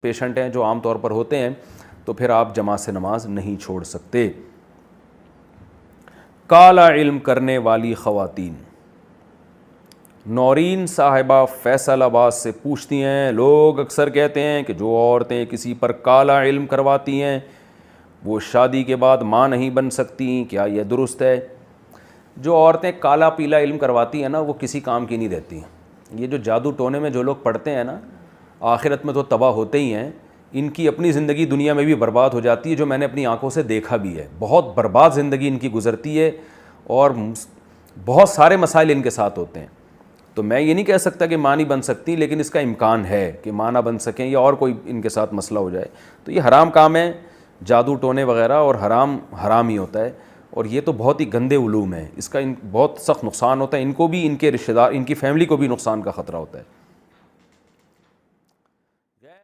Patient हैं जो आम तौर पर होते हैं, तो फिर आप जमात से नमाज नहीं छोड़ सकते। काला इल्म करने वाली ख़वातीन, नौरीन साहिबा फैसलाबाद से पूछती हैं, लोग अक्सर कहते हैं कि जो औरतें किसी पर काला इल्म करवाती हैं वो शादी के बाद माँ नहीं बन सकती, क्या यह दुरुस्त है? जो औरतें काला पीला इल्म करवाती हैं ना, वो किसी काम की नहीं रहती। ये जो जादू टोने में जो लोग पढ़ते हैं ना, आखिरत में तो तबाह होते ही हैं, इनकी अपनी ज़िंदगी दुनिया में भी बर्बाद हो जाती है, जो मैंने अपनी आंखों से देखा भी है। बहुत बर्बाद ज़िंदगी इनकी गुजरती है और बहुत सारे मसाइल इनके साथ होते हैं। तो मैं ये नहीं कह सकता कि माँ नहीं बन सकती, लेकिन इसका इम्कान है कि माँ ना बन सकें या और कोई इनके साथ मसला हो जाए। तो ये हराम काम है, जादू टोने वगैरह, और हराम हराम ही होता है। और ये तो बहुत ही गंदे उलूम है, इसका बहुत सख्त नुकसान होता है, इनको भी, इनके रिश्तेदार, इनकी फैमिली को भी नुकसान का ख़तरा होता है।